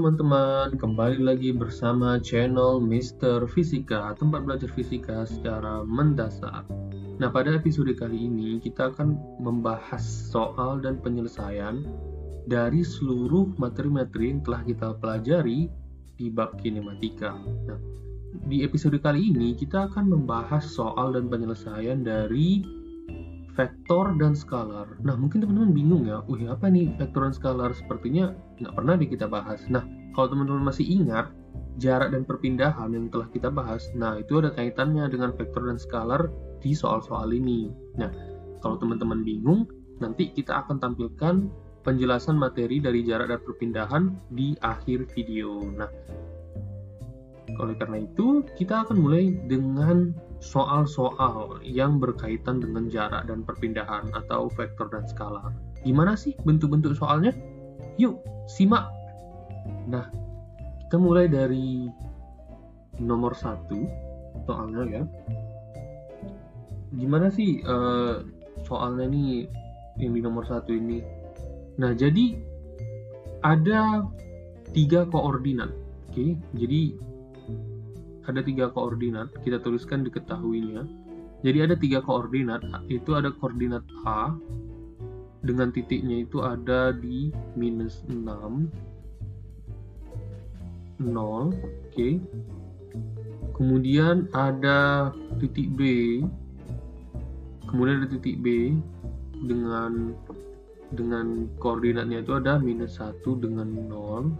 teman-teman, kembali lagi bersama channel Mister Fisika, tempat belajar fisika secara mendasar. Nah, pada episode kali ini kita akan membahas soal dan penyelesaian dari seluruh materi-materi yang telah kita pelajari di bab kinematika. Nah, di episode kali ini kita akan membahas soal dan penyelesaian dari vektor dan skalar. Nah, mungkin teman-teman bingung ya, apa nih vektor dan skalar? Sepertinya nggak pernah kita bahas. Nah, kalau teman-teman masih ingat jarak dan perpindahan yang telah kita bahas, nah itu ada kaitannya dengan vektor dan skalar di soal-soal ini. Nah, kalau teman-teman bingung, nanti kita akan tampilkan penjelasan materi dari jarak dan perpindahan di akhir video. Nah, oleh karena itu, kita akan mulai dengan soal-soal yang berkaitan dengan jarak dan perpindahan atau vektor dan skalar. Gimana sih bentuk-bentuk soalnya? Yuk, simak! Nah, kita mulai dari nomor 1 soalnya ya. Gimana sih soalnya nih yang di nomor 1 ini? Nah, jadi ada 3 koordinat. Oke, jadi ada 3 koordinat, kita tuliskan diketahuinya. Jadi ada 3 koordinat, itu ada koordinat A dengan titiknya itu ada di minus 6, 0, oke. Kemudian ada titik B, kemudian ada titik B dengan koordinatnya itu ada minus 1 dengan 0,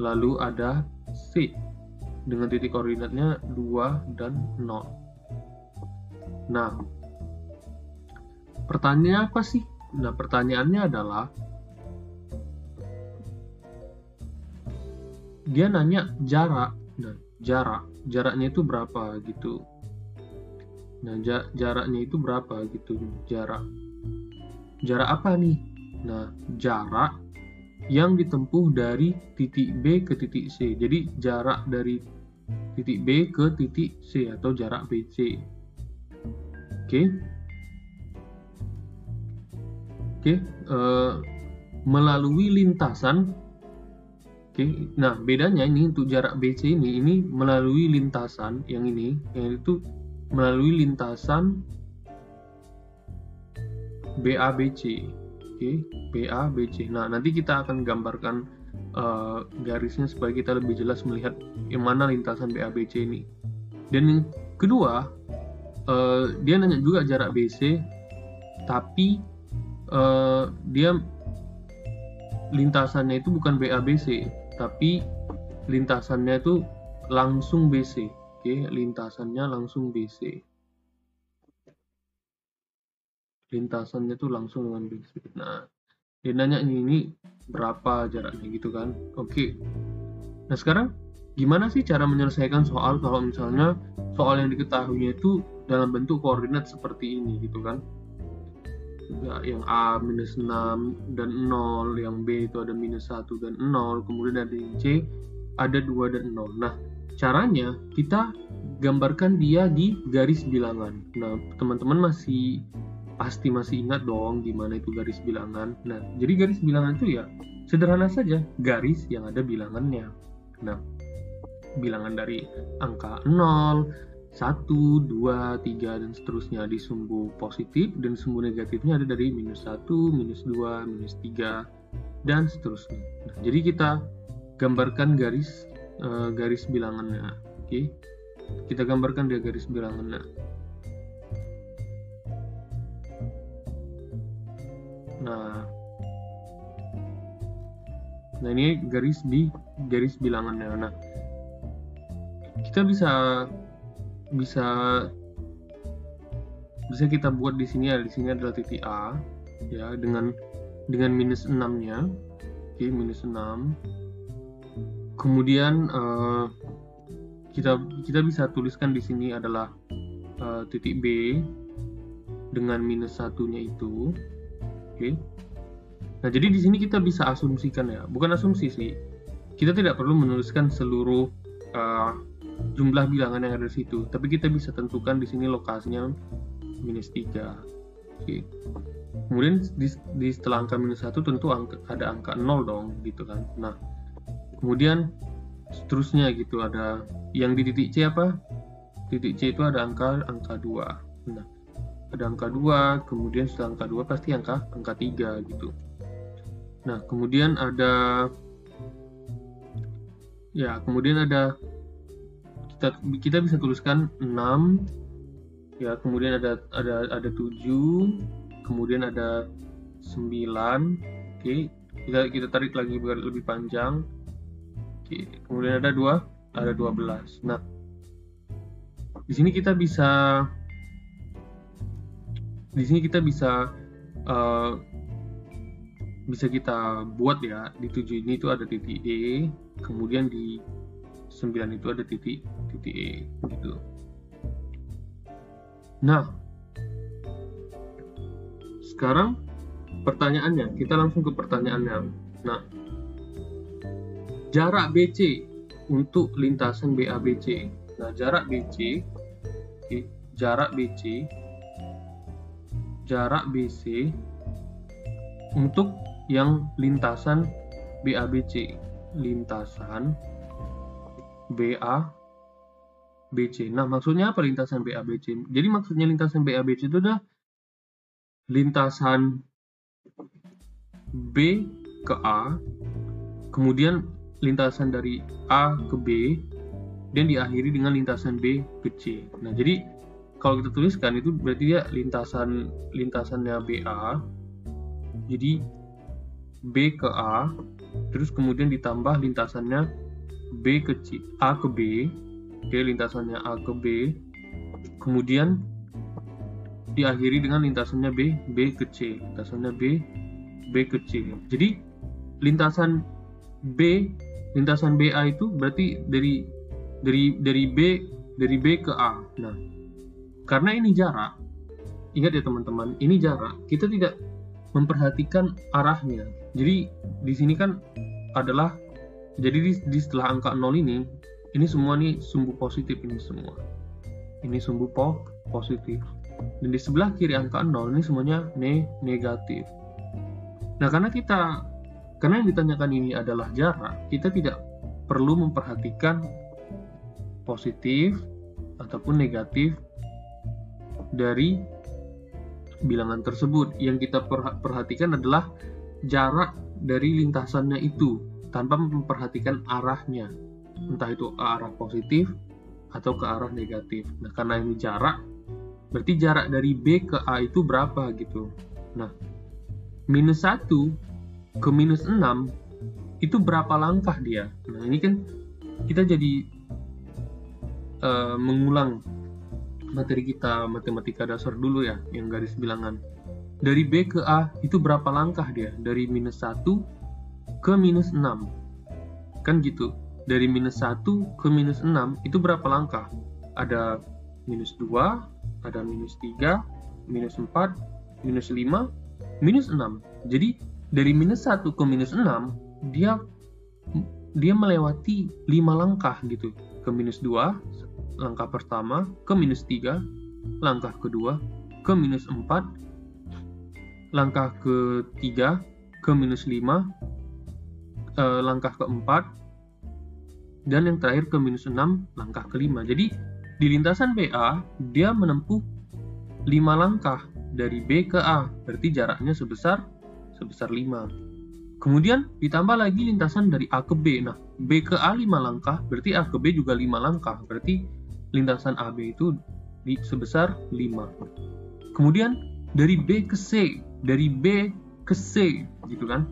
lalu ada C dengan titik koordinatnya 2 dan 0. Nah, pertanyaannya apa sih? Nah, pertanyaannya adalah dia nanya jarak. Nah, jaraknya itu berapa gitu. Nah, jaraknya itu berapa gitu. Jarak apa nih? Nah, jarak yang ditempuh dari titik B ke titik C. Jadi jarak dari titik B ke titik C atau jarak BC. Oke. Melalui lintasan. Oke. Nah, bedanya ini untuk jarak BC ini melalui lintasan yang ini, yang itu melalui lintasan BABC. Oke, BABC. Nah, nanti kita akan gambarkan garisnya supaya kita lebih jelas melihat yang mana lintasan BABC ini. Dan yang kedua, dia nanya juga jarak BC, tapi dia lintasannya itu bukan BABC, tapi lintasannya itu langsung BC. Oke, lintasannya langsung BC. Lintasannya tuh langsung dengan BC. Nah, dia nanya ini berapa jaraknya gitu kan. Oke. Nah, sekarang gimana sih cara menyelesaikan soal kalau misalnya soal yang diketahuinya itu dalam bentuk koordinat seperti ini gitu kan. Yang A minus 6 dan 0, yang B itu ada minus 1 dan 0, kemudian ada yang C ada 2 dan 0. Nah, caranya kita gambarkan dia di garis bilangan. Nah, teman-teman pasti masih ingat dong gimana itu garis bilangan. Nah, jadi garis bilangan itu ya sederhana saja, garis yang ada bilangannya. Nah, bilangan dari angka 0, 1, 2, 3, dan seterusnya di sumbu positif, dan sumbu negatifnya ada dari minus 1, minus 2, minus 3, dan seterusnya. Nah, jadi kita gambarkan garis bilangannya. Oke. Kita gambarkan dia garis bilangannya. Nah, ini garis bilangannya. Nah, kita bisa kita buat di sini adalah titik A ya dengan minus 6-nya. Oke, minus 6. Kemudian kita bisa tuliskan di sini adalah titik B dengan minus 1-nya itu. Oke. Nah, jadi di sini kita bisa asumsikan ya, bukan asumsi sih. Kita tidak perlu menuliskan seluruh jumlah bilangan yang ada di situ, tapi kita bisa tentukan di sini lokasinya minus 3. Oke. Kemudian di setelah angka minus 1 tentu ada angka 0 dong, gitu kan. Nah, Kemudian seterusnya gitu, ada yang di titik C apa? Titik C itu ada angka 2. Nah, ada angka 2, kemudian setelah angka 2 pasti angka 3 gitu. Nah, kemudian ada kita bisa tuliskan 6 ya, kemudian ada 7, kemudian ada 9. Oke, kita tarik lagi biar lebih panjang. Oke, kemudian ada 12. Nah, di sini kita bisa bisa kita buat ya, di 7 ini itu ada titik D, kemudian di 9 itu ada titik E gitu. Nah, sekarang pertanyaannya, kita langsung ke pertanyaannya. Nah, jarak BC untuk lintasan BABC. Nah, jarak BC untuk yang lintasan BABC. Lintasan BABC. Nah, maksudnya apa lintasan BABC? Jadi maksudnya lintasan BABC itu adalah lintasan B ke A, kemudian lintasan dari A ke B, dan diakhiri dengan lintasan B ke C. Nah, jadi kalau kita tuliskan itu berarti dia lintasannya BA, jadi B ke A, terus kemudian ditambah lintasannya B ke C, A ke B, oke, lintasannya A ke B, kemudian diakhiri dengan lintasannya B ke C, lintasannya B ke C. Jadi lintasan BA itu berarti dari B ke A. Nah, karena ini jarak, ingat ya teman-teman, ini jarak, kita tidak memperhatikan arahnya. Jadi di sini kan adalah, jadi di setelah angka 0 ini semua nih sumbu positif, ini semua. Ini sumbu positif. Dan di sebelah kiri angka 0 ini semuanya negatif. Nah, karena yang ditanyakan ini adalah jarak, kita tidak perlu memperhatikan positif ataupun negatif dari bilangan tersebut. Yang kita perhatikan adalah jarak dari lintasannya itu, tanpa memperhatikan arahnya, entah itu ke arah positif atau ke arah negatif. Nah, karena ini jarak, berarti jarak dari B ke A itu berapa gitu. Nah, -1 ke -6 itu berapa langkah dia? Nah, ini kan kita jadi mengulang materi kita matematika dasar dulu ya, yang garis bilangan. Dari B ke A itu berapa langkah dia? Dari -1 ke -6. Kan gitu. Dari -1 ke -6 itu berapa langkah? Ada -2, ada -3, -4, -5, -6. Jadi dari -1 ke -6 dia melewati 5 langkah gitu. Ke -2 langkah pertama, ke -3 langkah kedua, ke -4 langkah ketiga, ke -5 langkah keempat, dan yang terakhir ke -6 langkah kelima. Jadi di lintasan BA dia menempuh 5 langkah dari B ke A, berarti jaraknya sebesar 5. Kemudian ditambah lagi lintasan dari A ke B. Nah, B ke A 5 langkah, berarti A ke B juga 5 langkah, berarti lintasan AB itu sebesar 5. Kemudian dari B ke C gitu kan.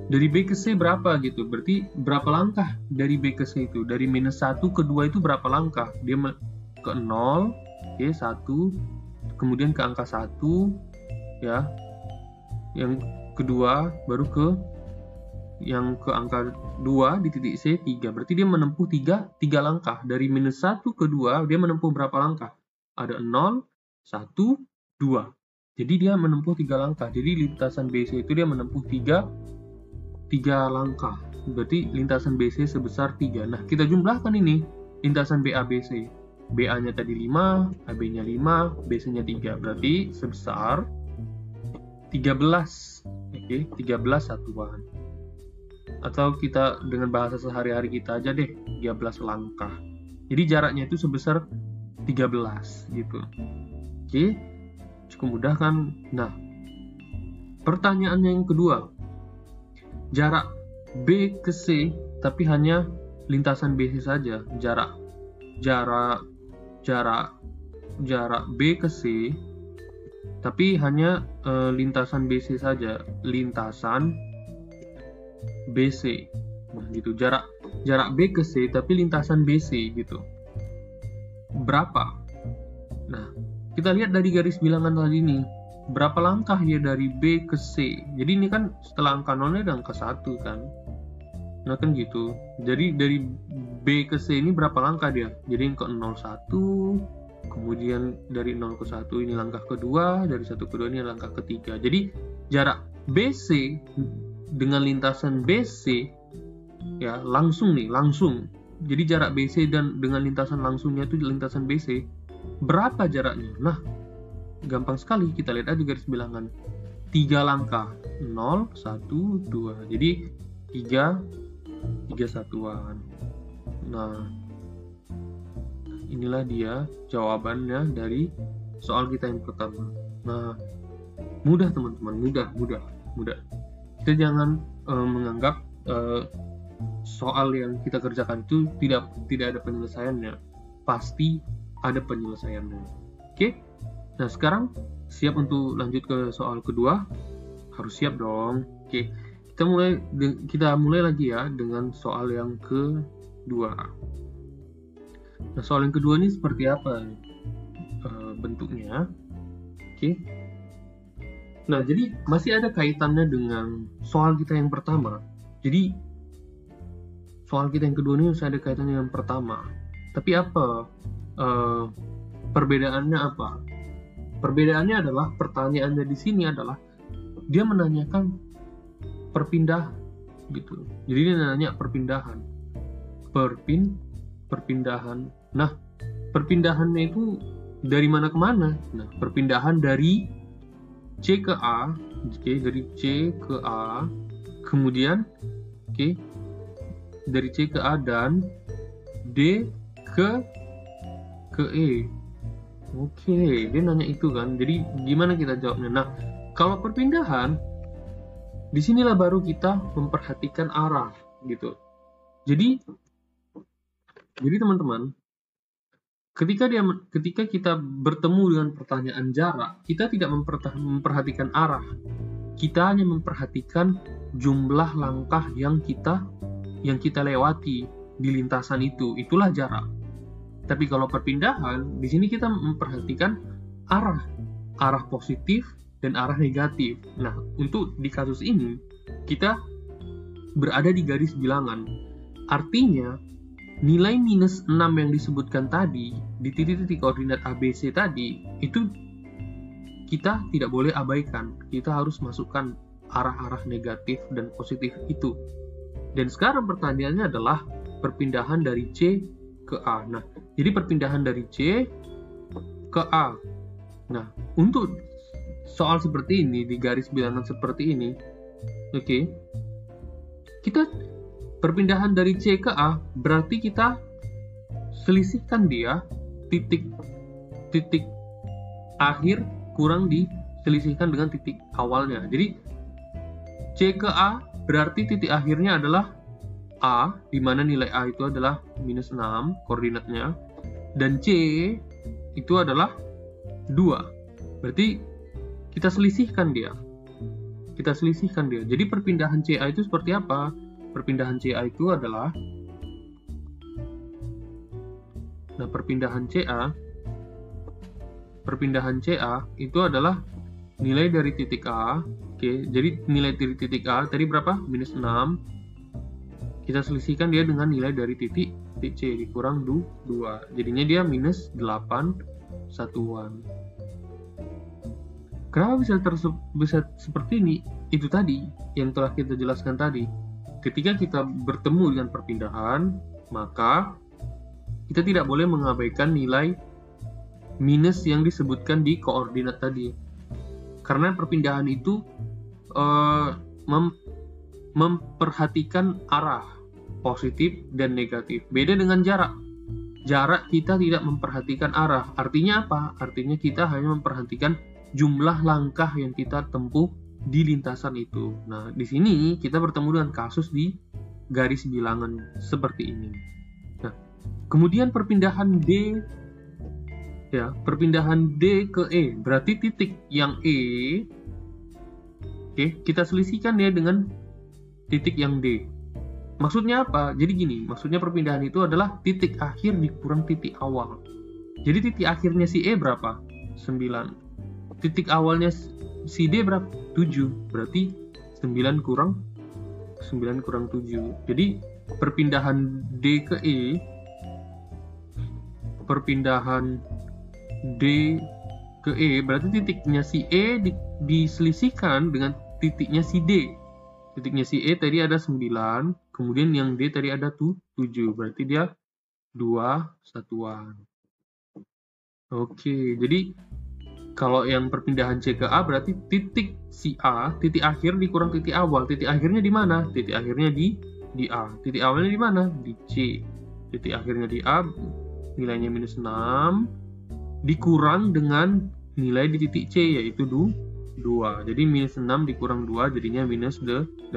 Dari B ke C berapa gitu? Berarti berapa langkah dari B ke C itu? Dari -1 ke 2 itu berapa langkah? Dia ke 0, oke, 1, kemudian ke angka 1 ya. Yang kedua baru ke angka 2 di titik C 3. Berarti dia menempuh 3 langkah. Dari -1 ke 2 dia menempuh berapa langkah? Ada 0, 1, 2. Jadi dia menempuh 3 langkah. Jadi lintasan BC itu dia menempuh 3 langkah. Berarti lintasan BC sebesar 3. Nah, kita jumlahkan ini lintasan BABC. BA-nya tadi 5, AB-nya 5, BC-nya 3. Berarti sebesar 13. Oke, 13 satuan. atau kita dengan bahasa sehari-hari kita aja deh, 13 langkah. Jadi jaraknya itu sebesar 13 gitu. Oke, cukup mudah kan? Nah, pertanyaannya yang kedua, jarak B ke C tapi hanya lintasan BC saja. Jarak B ke C tapi hanya lintasan BC saja, lintasan BC. Nah, gitu. Jarak B ke C tapi lintasan BC gitu. Berapa? Nah, kita lihat dari garis bilangan tadi nih. Berapa langkah ya dari B ke C? Jadi ini kan setelah angka 0 ada angka 1 kan. Nah kan gitu. Jadi dari B ke C ini berapa langkah dia? Jadi ke 01, kemudian dari 0 ke 1 ini langkah kedua, dari 1 ke 2 ini langkah ketiga. Jadi jarak BC dengan lintasan BC ya langsung. Jadi jarak BC dan dengan lintasan langsungnya itu lintasan BC. Berapa jaraknya? Nah, gampang sekali, kita lihat aja garis bilangan. 3 langkah, 0, 1, 2. Jadi 3 satuan. Nah, inilah dia jawabannya dari soal kita yang pertama. Nah, mudah teman-teman, mudah. Kita jangan menganggap soal yang kita kerjakan itu tidak ada penyelesaiannya. Pasti ada penyelesaiannya. Oke? Nah, sekarang siap untuk lanjut ke soal kedua? Harus siap dong. Oke, kita mulai lagi ya dengan soal yang kedua. Nah, soal yang kedua ini seperti apa bentuknya? Oke. Nah, jadi masih ada kaitannya dengan soal kita yang pertama. Jadi soal kita yang kedua ini masih ada kaitannya dengan pertama. Tapi apa perbedaannya apa? Perbedaannya adalah pertanyaannya di sini adalah dia menanyakan perpindah gitu. Jadi dia nanya perpindahan. Perpindahan. Nah, perpindahannya itu dari mana ke mana? Nah, perpindahan dari C ke A, dari C ke A, kemudian dari C ke A dan D ke E. Oke, dia nanya itu kan. Jadi gimana kita jawabnya? Nah, kalau perpindahan, disinilah baru kita memperhatikan arah gitu. Jadi teman-teman, ketika kita bertemu dengan pertanyaan jarak, kita tidak memperhatikan arah. Kita hanya memperhatikan jumlah langkah yang kita lewati di lintasan itu. Itulah jarak. Tapi kalau perpindahan, di sini kita memperhatikan arah positif dan arah negatif. Nah, untuk di kasus ini, kita berada di garis bilangan. Artinya, nilai minus 6 yang disebutkan tadi, di titik-titik koordinat ABC tadi, itu kita tidak boleh abaikan. Kita harus masukkan arah-arah negatif dan positif itu. Dan sekarang pertanyaannya adalah perpindahan dari C ke A. Nah, jadi perpindahan dari C ke A. Nah, untuk soal seperti ini, di garis bilangan seperti ini, kita perpindahan dari C ke A, berarti kita selisihkan dia titik akhir kurang diselisihkan dengan titik awalnya. Jadi C ke A berarti titik akhirnya adalah A, di mana nilai A itu adalah minus 6 koordinatnya, dan C itu adalah 2. Berarti kita selisihkan dia. Jadi perpindahan CA itu seperti apa? Perpindahan CA itu adalah, perpindahan CA itu adalah nilai dari titik A. Jadi nilai dari titik A tadi berapa? Minus 6. Kita selisihkan dia dengan nilai dari titik C dikurang 2. Jadinya dia minus 8 satuan. Kenapa bisa seperti ini? Itu tadi yang telah kita jelaskan tadi. Ketika kita bertemu dengan perpindahan, maka kita tidak boleh mengabaikan nilai minus yang disebutkan di koordinat tadi. Karena perpindahan itu memperhatikan arah positif dan negatif. Beda dengan jarak. Jarak kita tidak memperhatikan arah. Artinya apa? Artinya kita hanya memperhatikan jumlah langkah yang kita tempuh di lintasan itu. Nah, di sini kita bertemu dengan kasus di garis bilangan seperti ini. Nah, kemudian perpindahan D ke E. Berarti titik yang E, kita selisihkan ya dengan titik yang D. Maksudnya apa? Jadi gini, maksudnya perpindahan itu adalah titik akhir dikurang titik awal. Jadi titik akhirnya si E berapa? 9. Titik awalnya si D berapa? 7. Berarti 9 kurang 7. Jadi perpindahan D ke E, berarti titiknya si E diselisihkan dengan titiknya si D. Titiknya si E tadi ada 9, kemudian yang D tadi ada 7, berarti dia 2 satuan. Oke, jadi kalau yang perpindahan C ke A berarti titik si A, titik akhir dikurang titik awal. Titik akhirnya di mana? Titik akhirnya di A. Titik awalnya di mana? Di C. Titik akhirnya di A, nilainya minus 6, dikurang dengan nilai di titik C, yaitu 2. Jadi minus 6 dikurang 2 jadinya minus 8.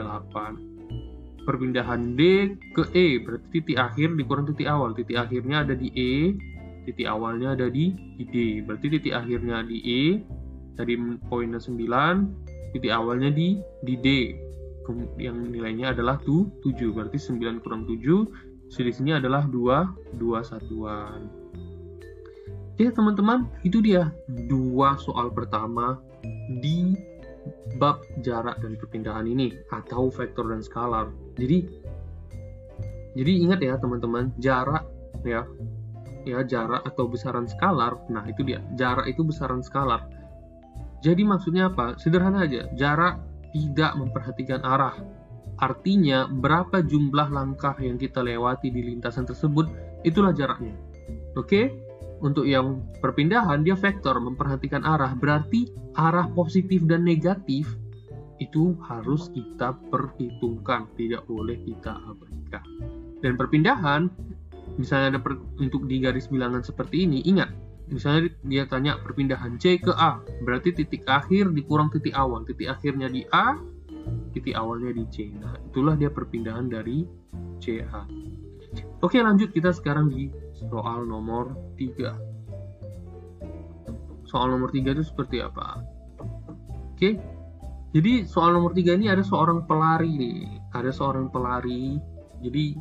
Perpindahan D ke E berarti titik akhir dikurang titik awal. Titik akhirnya ada di E, titik awalnya ada di D. Berarti titik akhirnya di E, tadi poinnya 9, titik awalnya di D, yang nilainya adalah 7. Berarti 9 kurang 7, selisihnya adalah 2 satuan. Oke teman-teman, itu dia 2 soal pertama di bab jarak dan perpindahan ini, atau vektor dan skalar. Jadi ingat ya teman-teman, jarak ya jarak atau besaran skalar. Nah itu dia, jarak itu besaran skalar. Jadi maksudnya apa? Sederhana aja, jarak tidak memperhatikan arah. Artinya berapa jumlah langkah yang kita lewati di lintasan tersebut, itulah jaraknya. Oke? Untuk yang perpindahan, dia vektor, memperhatikan arah. Berarti arah positif dan negatif itu harus kita perhitungkan, tidak boleh kita abaikan. Dan perpindahan, misalnya ada untuk di garis bilangan seperti ini, ingat, misalnya dia tanya perpindahan C ke A, berarti titik akhir dikurang titik awal. Titik akhirnya di A, titik awalnya di C. Nah, itulah dia perpindahan dari CA. Oke, lanjut kita sekarang di soal nomor 3. Soal nomor 3 itu seperti apa? Oke. Jadi soal nomor 3 ini ada seorang pelari nih. Ada seorang pelari. Jadi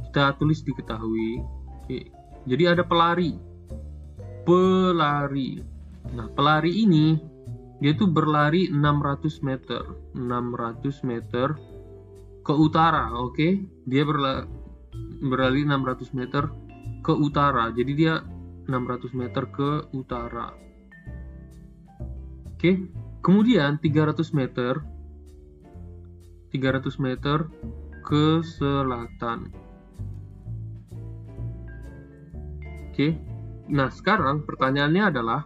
kita tulis diketahui. Oke. Jadi ada pelari. Nah, pelari ini dia tuh berlari 600 meter ke utara, oke? Dia berlari 600 meter ke utara. Jadi dia 600 meter ke utara. Oke. Kemudian 300 meter ke selatan. Oke. Nah, sekarang pertanyaannya adalah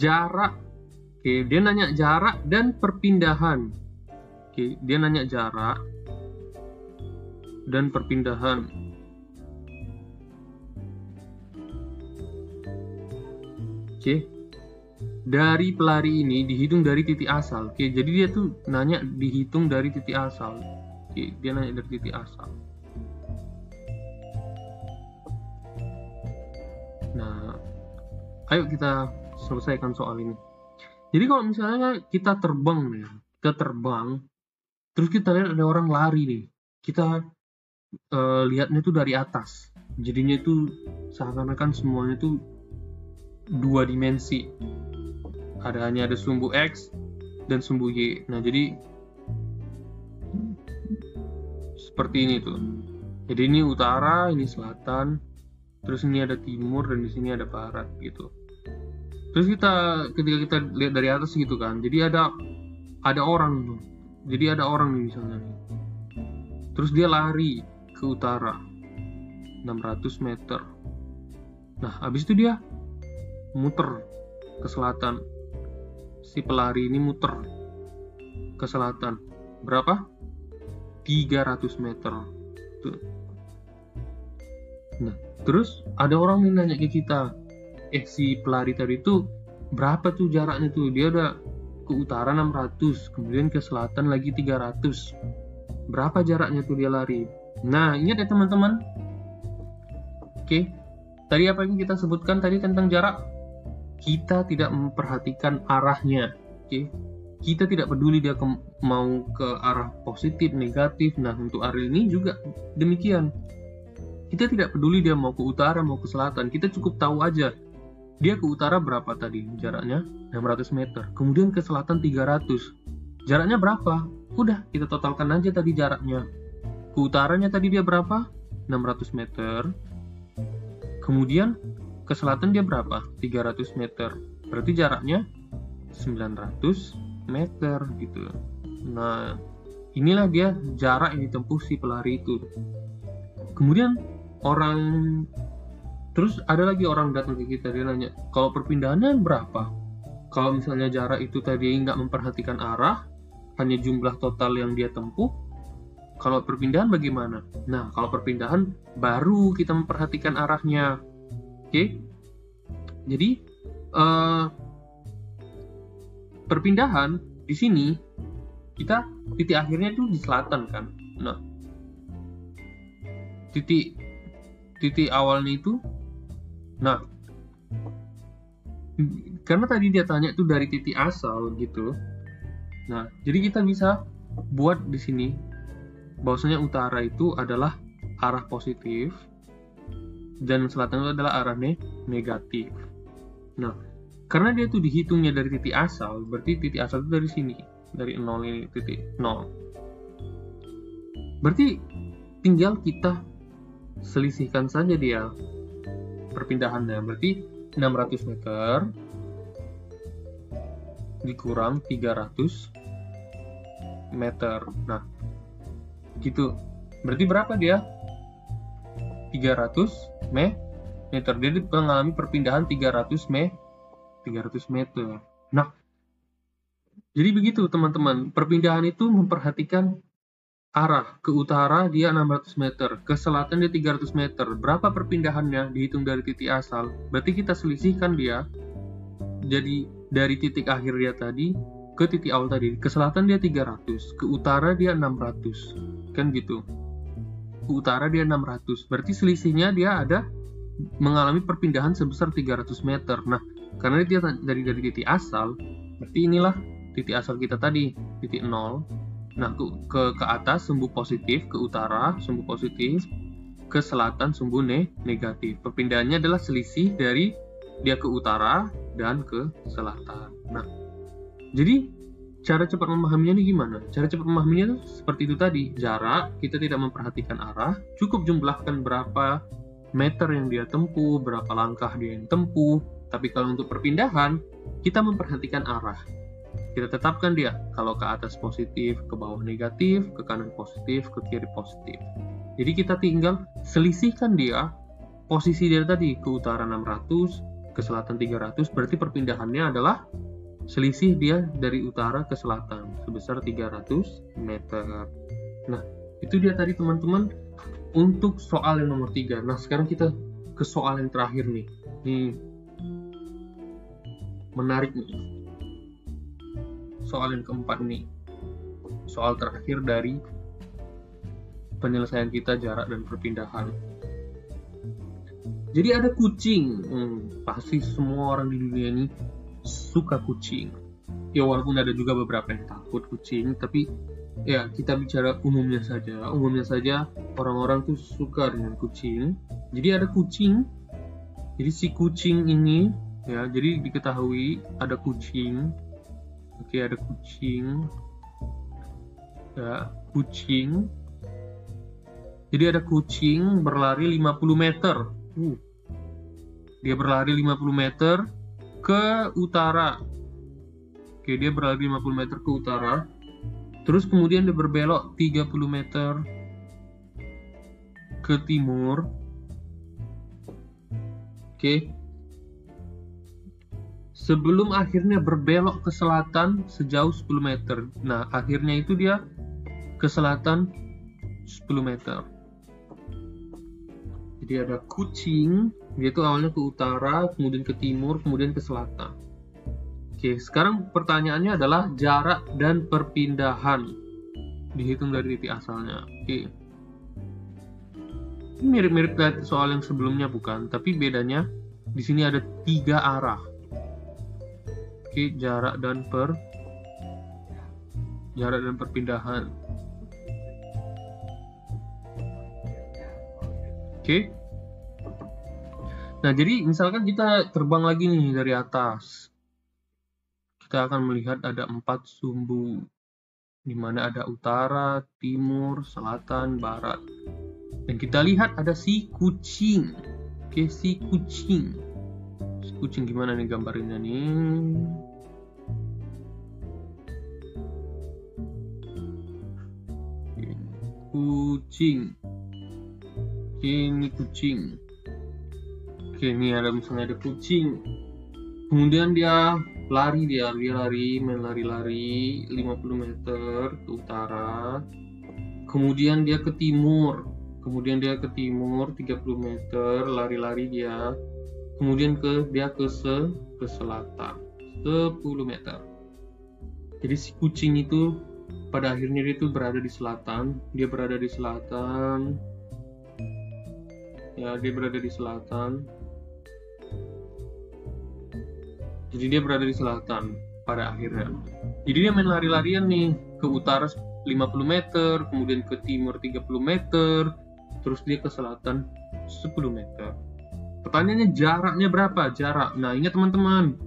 jarak. Dia nanya jarak dan perpindahan. Dia nanya jarak dan perpindahan. Dari pelari ini dihitung dari titik asal. Jadi dia tuh nanya dihitung dari titik asal. Dia nanya dari titik asal. Nah, ayo kita selesaikan soal ini. Jadi kalau misalnya kita terbang, terus kita lihat ada orang lari nih, kita lihatnya tuh dari atas. Jadinya itu seakan-akan semuanya tuh 2 dimensi. Hanya ada sumbu X dan sumbu Y. Nah, jadi seperti ini tuh. Jadi ini utara, ini selatan, terus ini ada timur dan di sini ada barat gitu. Terus ketika kita lihat dari atas gitu kan, jadi ada orang tuh. Jadi ada orang nih misalnya. Terus dia lari ke utara 600 meter. Nah, habis itu dia muter ke selatan. Si pelari ini muter ke selatan. Berapa? 300 meter. Tuh. Nah, terus ada orang yang nanya ke kita, si pelari tadi itu berapa tuh jaraknya tuh? Dia udah ke utara 600, kemudian ke selatan lagi 300. Berapa jaraknya tuh dia lari? Nah, ingat ya teman-teman. Oke. Tadi apa yang kita sebutkan tadi tentang jarak? Kita tidak memperhatikan arahnya. Oke. Kita tidak peduli dia mau ke arah positif, negatif. Nah, untuk Ariel ini juga demikian. Kita tidak peduli dia mau ke utara, mau ke selatan. Kita cukup tahu aja. Dia ke utara berapa tadi jaraknya? 600 meter. Kemudian ke selatan 300. Jaraknya berapa? Udah, kita totalkan aja tadi jaraknya. Ke utaranya tadi dia berapa? 600 meter. Kemudian ke selatan dia berapa? 300 meter. Berarti jaraknya 900 meter gitu. Nah, inilah dia jarak yang ditempuh si pelari itu. Kemudian terus ada lagi orang datang ke kita, dia nanya, kalau perpindahannya berapa? Kalau misalnya jarak itu tadi nggak memperhatikan arah, hanya jumlah total yang dia tempuh, kalau perpindahan bagaimana? Nah, kalau perpindahan baru kita memperhatikan arahnya. Oke? Jadi, perpindahan di sini, kita titik akhirnya itu di selatan kan? Nah, titik awalnya itu, nah, karena tadi dia tanya itu dari titik asal gitu. Nah, jadi kita bisa buat di sini bahwasanya utara itu adalah arah positif dan selatan itu adalah arah negatif. Nah, karena dia itu dihitungnya dari titik asal, berarti titik asal itu dari sini, dari 0 ini, titik 0. Berarti tinggal kita selisihkan saja dia perpindahannya. Berarti 600 meter dikurang 300 meter. Nah, gitu. Berarti berapa dia? 300 meter. Dia mengalami perpindahan 300 meter. Nah, jadi begitu teman-teman. Perpindahan itu memperhatikan arah. Ke utara dia 600 meter, ke selatan dia 300 meter. Berapa perpindahannya dihitung dari titik asal? Berarti kita selisihkan dia. Jadi dari titik akhir dia tadi ke titik awal tadi. Ke selatan dia 300, ke utara dia 600. Kan gitu. Ke utara dia 600. Berarti selisihnya dia ada mengalami perpindahan sebesar 300 meter. Nah, karena dia dari titik asal, berarti inilah titik asal kita tadi, titik 0. Nah, ke atas sumbu positif, ke utara sumbu positif, ke selatan sumbu negatif. Perpindahannya adalah selisih dari dia ke utara dan ke selatan. Nah, jadi cara cepat memahaminya ini gimana? Cara cepat memahaminya seperti itu tadi. Jarak, kita tidak memperhatikan arah, cukup jumlahkan berapa meter yang dia tempuh, berapa langkah dia yang tempuh. Tapi kalau untuk perpindahan, kita memperhatikan arah. Kita tetapkan dia, kalau ke atas positif, ke bawah negatif, ke kanan positif, ke kiri positif. Jadi kita tinggal selisihkan dia, posisi dia tadi, ke utara 600, ke selatan 300, berarti perpindahannya adalah selisih dia dari utara ke selatan, sebesar 300 meter. Nah, itu dia tadi teman-teman, untuk soal yang nomor 3. Nah, sekarang kita ke soal yang terakhir nih. Ini menarik nih. Soal yang keempat nih. Soal terakhir dari penyelesaian kita jarak dan perpindahan. Jadi ada kucing. Pasti semua orang di dunia ini suka kucing. Ya walaupun ada juga beberapa yang takut kucing, tapi ya kita bicara umumnya saja. Umumnya saja orang-orang tuh suka dengan kucing. Jadi ada kucing. Jadi si kucing ini ya, jadi diketahui ada kucing. Oke, ada kucing. Ya, kucing. Jadi ada kucing berlari 50 meter. Dia berlari 50 meter ke utara. Oke, dia berlari 50 meter ke utara. Terus kemudian dia berbelok 30 meter ke timur. Oke. sebelum akhirnya berbelok ke selatan sejauh 10 meter. Nah, akhirnya itu dia ke selatan 10 meter. Jadi ada Kuching, dia itu awalnya ke utara, kemudian ke timur, kemudian ke selatan. Oke, sekarang pertanyaannya adalah jarak dan perpindahan. Dihitung dari titik asalnya. Oke. Ini mirip-mirip kayak soal yang sebelumnya bukan, tapi bedanya di sini ada 3 arah. Oke, jarak dan perpindahan. Oke. Nah, jadi misalkan kita terbang lagi nih dari atas. Kita akan melihat ada 4 sumbu, di mana ada utara, timur, selatan, barat. Dan kita lihat ada si kucing. Oke, si kucing. Si kucing gimana nih gambarnya nih? Kucing. Ini kucing. Oke, ini ada misalnya ada kucing. Kemudian dia lari, main lari-lari 50 meter ke utara. Kemudian dia ke timur. 30 meter lari-lari dia. Kemudian dia ke selatan 10 meter. Jadi si kucing itu pada akhirnya dia itu berada di selatan. Dia berada di selatan. Jadi dia berada di selatan pada akhirnya. Jadi dia main lari-larian nih ke utara 50 meter, kemudian ke timur 30 meter, terus dia ke selatan 10 meter. Pertanyaannya jaraknya berapa? Jarak. Nah, ingat teman-teman,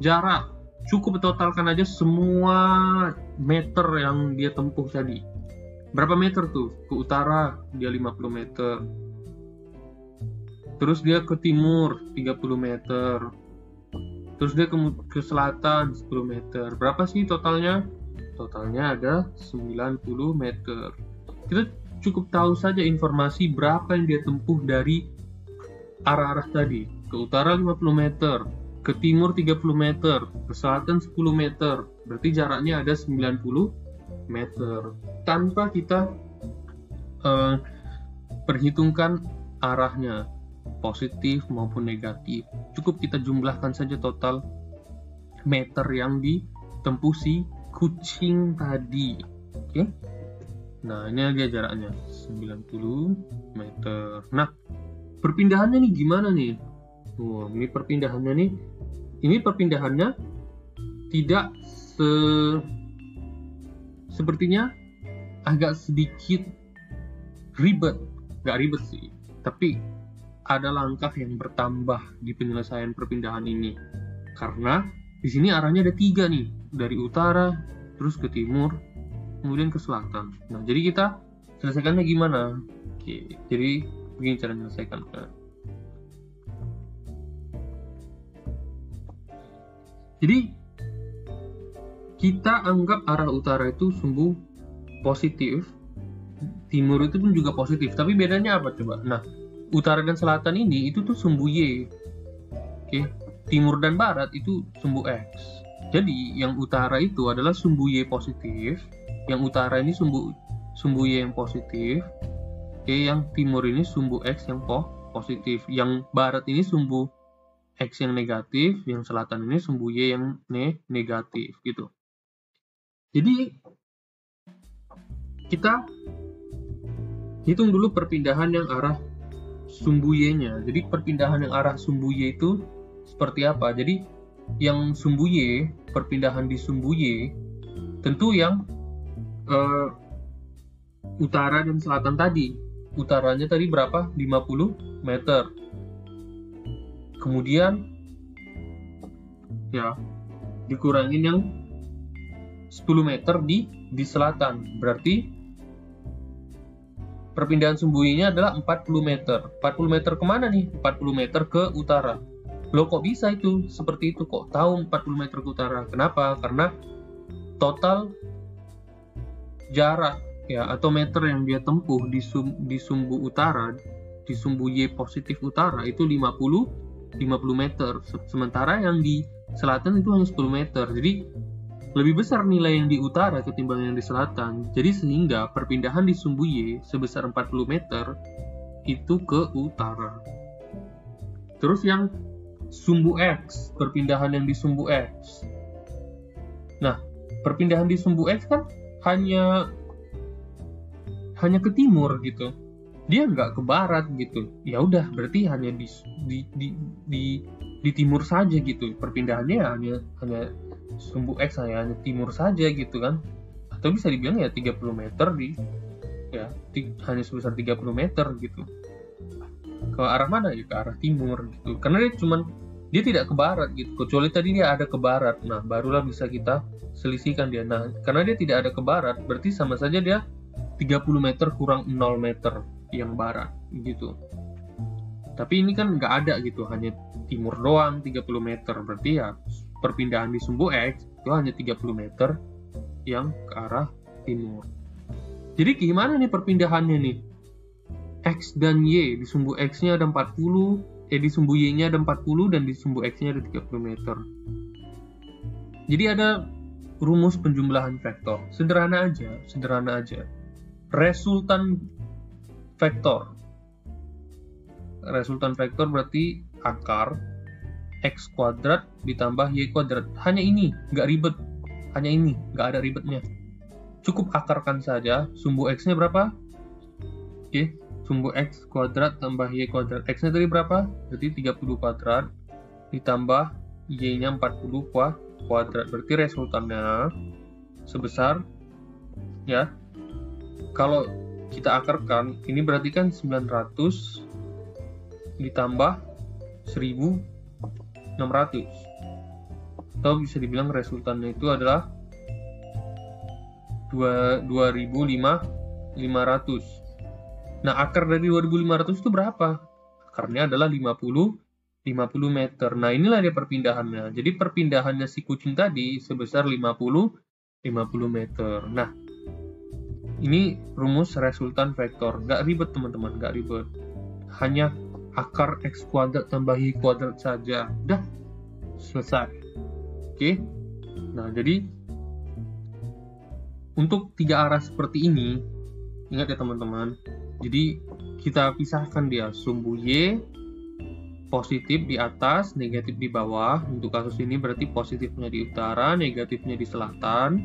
jarak cukup totalkan aja semua meter yang dia tempuh tadi. Berapa meter tuh? Ke utara dia 50 meter. Terus dia ke timur 30 meter. Terus dia ke selatan 10 meter. Berapa sih totalnya? Totalnya ada 90 meter. Kita cukup tahu saja informasi berapa yang dia tempuh dari arah-arah tadi. Ke utara 50 meter, ke timur 30 meter, ke selatan 10 meter. Berarti jaraknya ada 90 meter. Tanpa kita perhitungkan arahnya, positif maupun negatif. Cukup kita jumlahkan saja total meter yang ditempuh si kucing tadi. Oke. Nah, ini dia jaraknya 90 meter. Nah, perpindahannya nih gimana nih? Ini perpindahannya tidak sepertinya agak sedikit ribet. Gak ribet sih, tapi ada langkah yang bertambah di penyelesaian perpindahan ini. Karena di sini arahnya ada 3 nih, dari utara, terus ke timur, kemudian ke selatan. Nah, jadi kita selesaikannya gimana? Oke, jadi begini cara menyelesaikan. Jadi kita anggap arah utara itu sumbu positif, timur itu pun juga positif. Tapi bedanya apa coba? Nah, utara dan selatan ini itu tuh sumbu Y. Oke, timur dan barat itu sumbu X. Jadi yang utara itu adalah sumbu Y positif, yang utara ini sumbu Y yang positif. Oke, yang timur ini sumbu X yang positif, yang barat ini sumbu X yang negatif, yang selatan ini sumbu Y yang negatif gitu. Jadi kita hitung dulu perpindahan yang arah sumbu Y-nya. Jadi perpindahan yang arah sumbu Y itu seperti apa? Jadi yang sumbu Y, perpindahan di sumbu Y, tentu yang utara dan selatan tadi. Utaranya tadi berapa? 50 meter. Kemudian ya dikurangin yang 10 meter di selatan. Berarti perpindahan sumbu Y-nya adalah 40 meter. 40 meter kemana nih? 40 meter ke utara. Loh, kok bisa itu? Seperti itu kok tahu 40 meter ke utara? Kenapa? Karena total jarak ya atau meter yang dia tempuh di sumbu utara, di sumbu Y positif utara itu 50 meter. Sementara yang di selatan itu hanya 10 meter. Jadi lebih besar nilai yang di utara ketimbang yang di selatan. Jadi sehingga perpindahan di sumbu Y sebesar 40 meter itu ke utara. Terus yang sumbu X, perpindahan yang di sumbu X. Nah, perpindahan di sumbu X kan hanya ke timur gitu. Dia nggak ke barat gitu. Ya udah, berarti hanya di timur saja gitu. Perpindahannya hanya sumbu X hanya timur saja gitu kan. Atau bisa dibilang ya 30 meter hanya sebesar 30 meter gitu. Ke arah mana ya? Ke arah timur gitu. Karena dia tidak ke barat gitu. Kecuali tadi dia ada ke barat. Nah, barulah bisa kita selisihkan dia. Nah, karena dia tidak ada ke barat, berarti sama saja dia 30 meter kurang 0 meter yang barat gitu. Tapi ini kan nggak ada gitu, hanya timur doang 30 meter. Berarti ya perpindahan di sumbu X itu hanya 30 meter yang ke arah timur. Jadi gimana nih perpindahannya nih? X dan Y, di sumbu X-nya ada 40, di sumbu Y-nya ada 40 dan di sumbu X-nya ada 30 meter. Jadi ada rumus penjumlahan vektor. Sederhana aja. Resultan vektor berarti akar X kuadrat ditambah Y kuadrat. Hanya ini, nggak ribet. Hanya ini, nggak ada ribetnya. Cukup akarkan saja. Sumbu X-nya berapa? Oke, sumbu X kuadrat tambah Y kuadrat. X-nya tadi berapa? Berarti 30 kuadrat ditambah Y-nya 40 kuadrat. Berarti resultannya sebesar, ya, kalau kita akarkan, ini berarti kan 900 ditambah 1600. Atau bisa dibilang resultannya itu adalah 2500. Nah, akar dari 2500 itu berapa? Akarnya adalah 50 meter. Nah, inilah dia perpindahannya. Jadi perpindahannya si kucing tadi sebesar 50 meter. Nah, ini rumus resultan vektor. Nggak ribet teman-teman, nggak ribet. Hanya akar X kuadrat tambah Y kuadrat saja. Udah, selesai. Oke. Nah, jadi untuk 3 arah seperti ini, ingat ya teman-teman. Jadi kita pisahkan dia, sumbu Y positif di atas, negatif di bawah. Untuk kasus ini berarti positifnya di utara, negatifnya di selatan.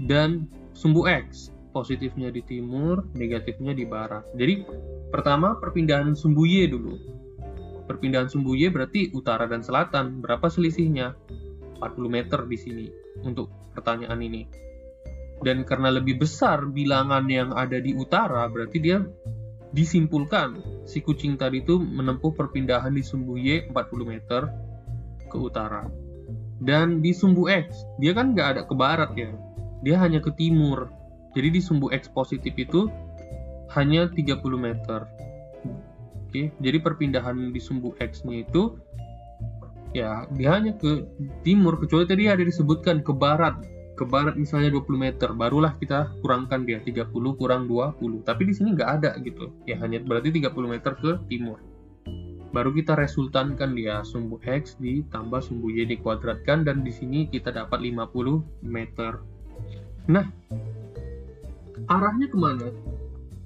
Dan sumbu X, positifnya di timur, negatifnya di barat. Jadi pertama perpindahan sumbu Y dulu. Perpindahan sumbu Y berarti utara dan selatan. Berapa selisihnya? 40 meter di sini untuk pertanyaan ini. Dan karena lebih besar bilangan yang ada di utara, berarti dia disimpulkan si kucing tadi itu menempuh perpindahan di sumbu Y 40 meter ke utara. Dan di sumbu X, dia kan nggak ada ke barat ya. Dia hanya ke timur. Jadi di sumbu X positif itu hanya 30 meter. Oke, jadi perpindahan di sumbu X-nya itu ya dia hanya ke timur, kecuali tadi ada disebutkan ke barat. Ke barat misalnya 20 meter, barulah kita kurangkan dia 30 kurang 20. Tapi di sini nggak ada gitu. Ya hanya berarti 30 meter ke timur. Baru kita resultankan dia sumbu X ditambah sumbu Y dikuadratkan, dan di sini kita dapat 50 meter. Nah, arahnya kemana?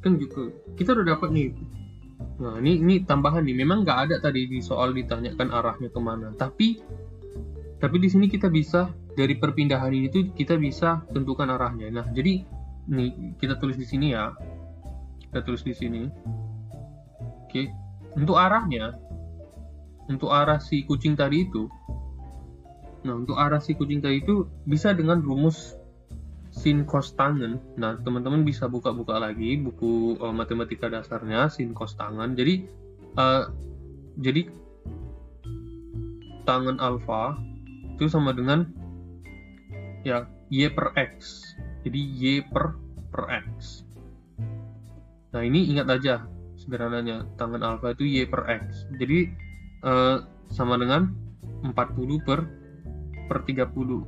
Kan gitu. Kita udah dapat nih. Nah, ini tambahan nih. Memang nggak ada tadi di soal ditanyakan arahnya kemana. Tapi di sini kita bisa, dari perpindahan ini tuh kita bisa tentukan arahnya. Nah, jadi nih kita tulis di sini ya. Kita tulis di sini. Oke. Untuk arahnya, untuk arah si kucing tadi itu. Nah, untuk arah si kucing tadi itu bisa dengan rumus sin cos tangen. Nah, teman-teman bisa buka-buka lagi buku matematika dasarnya, sin cos tangen. Jadi tangen alfa itu sama dengan ya Y per X. Jadi Y per X. Nah, ini ingat aja sederhananya, tangen alfa itu Y per X. Jadi sama dengan 40 per 30.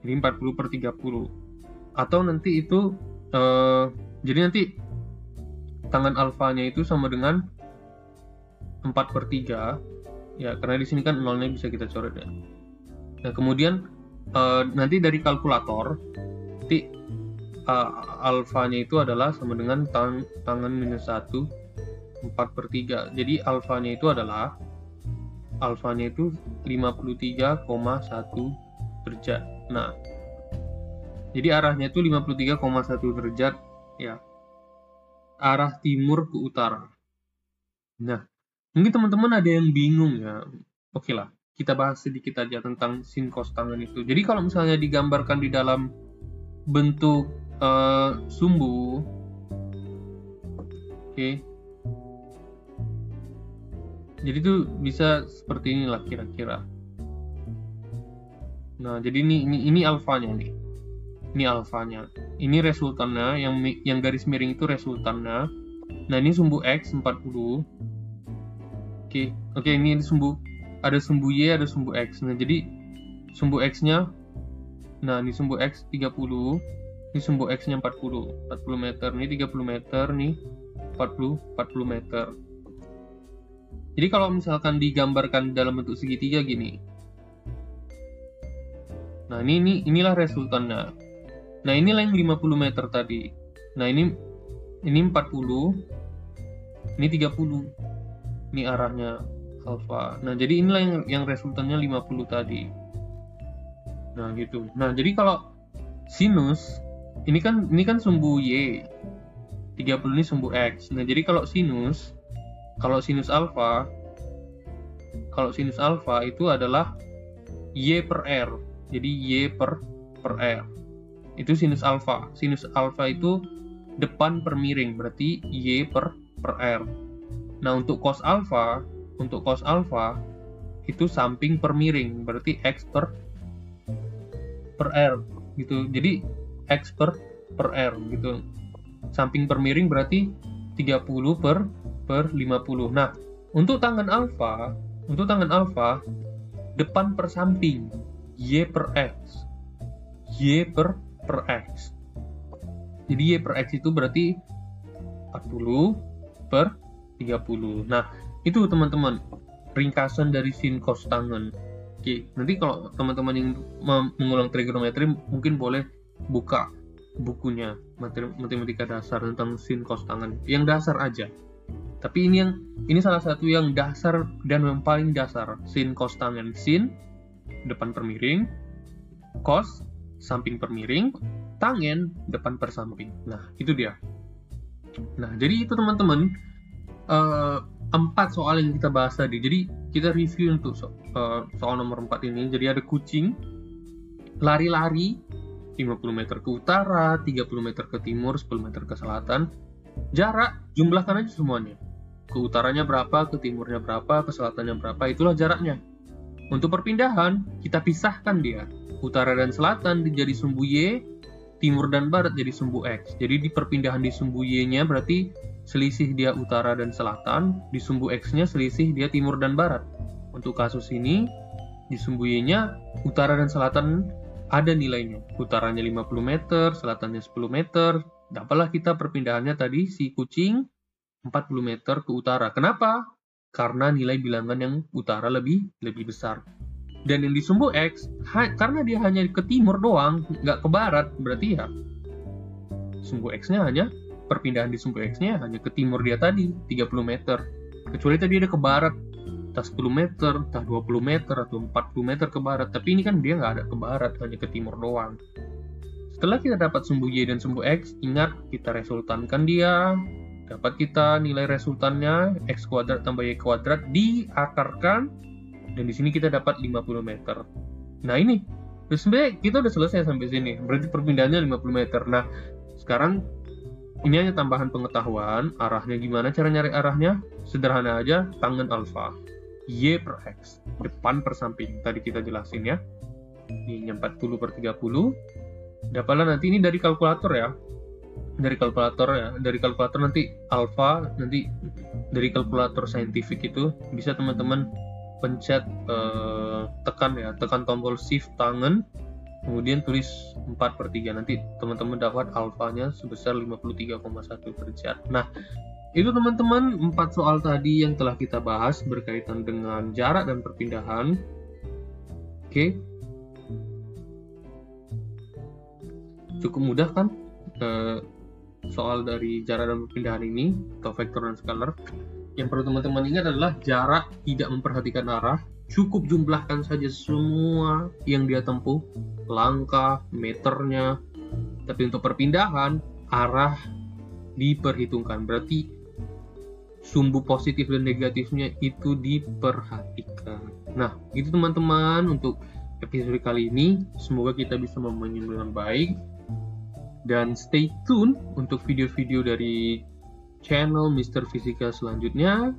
Jadi 40 per 30. Atau nanti itu jadi nanti tangen alfanya itu sama dengan 4 per 3 Ya, karena di sini kan nolnya bisa kita coret ya. Nah, kemudian nanti dari kalkulator, nanti alfanya itu adalah sama dengan tangan minus 1, 4/3. Jadi alfanya itu 53,1 derajat. Nah, jadi arahnya itu 53,1 derajat ya, arah timur ke utara. Nah, mungkin teman-teman ada yang bingung ya. Oke lah, kita bahas sedikit aja tentang sin cos tangen itu. Jadi kalau misalnya digambarkan di dalam bentuk sumbu, oke. Jadi itu bisa seperti inilah kira-kira. Nah, jadi ini alfanya nih. Ini alfanya. Ini resultannya, yang garis miring itu resultannya. Nah, ini sumbu X 40. Oke, ini ada sumbu Y, ada sumbu X. Nah, jadi sumbu X-nya, nah ini sumbu X 30, ini sumbu X-nya 40 meter, ini 30 meter, nih 40 meter. Jadi kalau misalkan digambarkan dalam bentuk segitiga gini. Nah, inilah resultannya. Nah, inilah yang 50 meter tadi. Nah, ini 40, ini 30. Ini arahnya alfa. Nah, jadi inilah yang resultannya 50 tadi. Nah, gitu. Nah, jadi kalau sinus, ini kan sumbu Y. 30 ini sumbu X. Nah, jadi kalau sinus alfa itu adalah Y per R. Jadi Y per R. Itu sinus alfa. Sinus alfa itu depan per miring, berarti Y per R. Nah, untuk cos alfa itu samping per miring, berarti X per R gitu. Jadi X per R gitu. Samping per miring berarti 30 per 50. Nah, untuk tangan alfa depan per samping, Y per X. Jadi Y per X itu berarti 40 per 30. Nah, itu teman-teman ringkasan dari sin cos tangen. Oke, nanti kalau teman-teman yang mengulang trigonometri mungkin boleh buka bukunya matematika dasar tentang sin cos tangen. Yang dasar aja. Tapi ini salah satu yang dasar dan yang paling dasar. Sin cos tangen. Sin depan per miring, cos samping per miring, tangen depan per samping. Nah, itu dia. Nah, jadi itu teman-teman 4 soal yang kita bahas tadi. Jadi kita review untuk soal nomor 4 ini. Jadi ada kucing lari-lari 50 meter ke utara, 30 meter ke timur, 10 meter ke selatan. Jarak jumlahkan aja semuanya. Ke utaranya berapa, ke timurnya berapa, ke selatannya berapa, itulah jaraknya. Untuk perpindahan kita pisahkan dia. Utara dan selatan jadi sumbu Y, timur dan barat jadi sumbu X. Jadi di perpindahan di sumbu Y-nya berarti selisih dia utara dan selatan, di sumbu X-nya selisih dia timur dan barat. Untuk kasus ini, di sumbu Y-nya utara dan selatan ada nilainya. Utaranya 50 meter, selatannya 10 meter. Dapatlah kita perpindahannya tadi, si kucing 40 meter ke utara. Kenapa? Karena nilai bilangan yang utara lebih besar. Dan yang di sumbu X, karena dia hanya ke timur doang, nggak ke barat, berarti ya sumbu X-nya hanya perpindahan di sumbu X-nya hanya ke timur dia tadi, 30 meter. Kecuali tadi ada ke barat, entah 10 meter, entah 20 meter, atau 40 meter ke barat. Tapi ini kan dia nggak ada ke barat, hanya ke timur doang. Setelah kita dapat sumbu Y dan sumbu X, ingat kita resultankan dia. Dapat kita nilai resultannya, X kuadrat tambah Y kuadrat, diakarkan. Dan di sini kita dapat 50 meter. Nah ini, sebenarnya kita udah selesai sampai sini. Berarti perpindahannya 50 meter. Nah, sekarang ini hanya tambahan pengetahuan, arahnya gimana cara nyari arahnya? Sederhana aja, tangen alfa. Y per X, depan per samping. Tadi kita jelasin ya. Ini 40 per 30. Dapatlah nanti ini dari kalkulator ya. Dari kalkulator nanti alfa, nanti dari kalkulator saintifik itu bisa teman-teman pencet tekan tombol shift tangan, kemudian tulis 4/3. Nanti teman-teman dapat alfanya sebesar 53,1 derajat. Nah, Itu teman-teman 4 soal tadi yang telah kita bahas berkaitan dengan jarak dan perpindahan. Oke. Cukup mudah kan soal dari jarak dan perpindahan ini atau vektor dan skalar. Yang perlu teman-teman ingat adalah jarak tidak memperhatikan arah, cukup jumlahkan saja semua yang dia tempuh, langkah, meternya. Tapi untuk perpindahan, arah diperhitungkan. Berarti sumbu positif dan negatifnya itu diperhatikan. Nah, itu teman-teman untuk episode kali ini. Semoga kita bisa memahami dengan baik. Dan stay tune untuk video-video dari channel Mr. Fisika selanjutnya.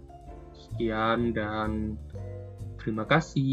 Sekian dan terima kasih.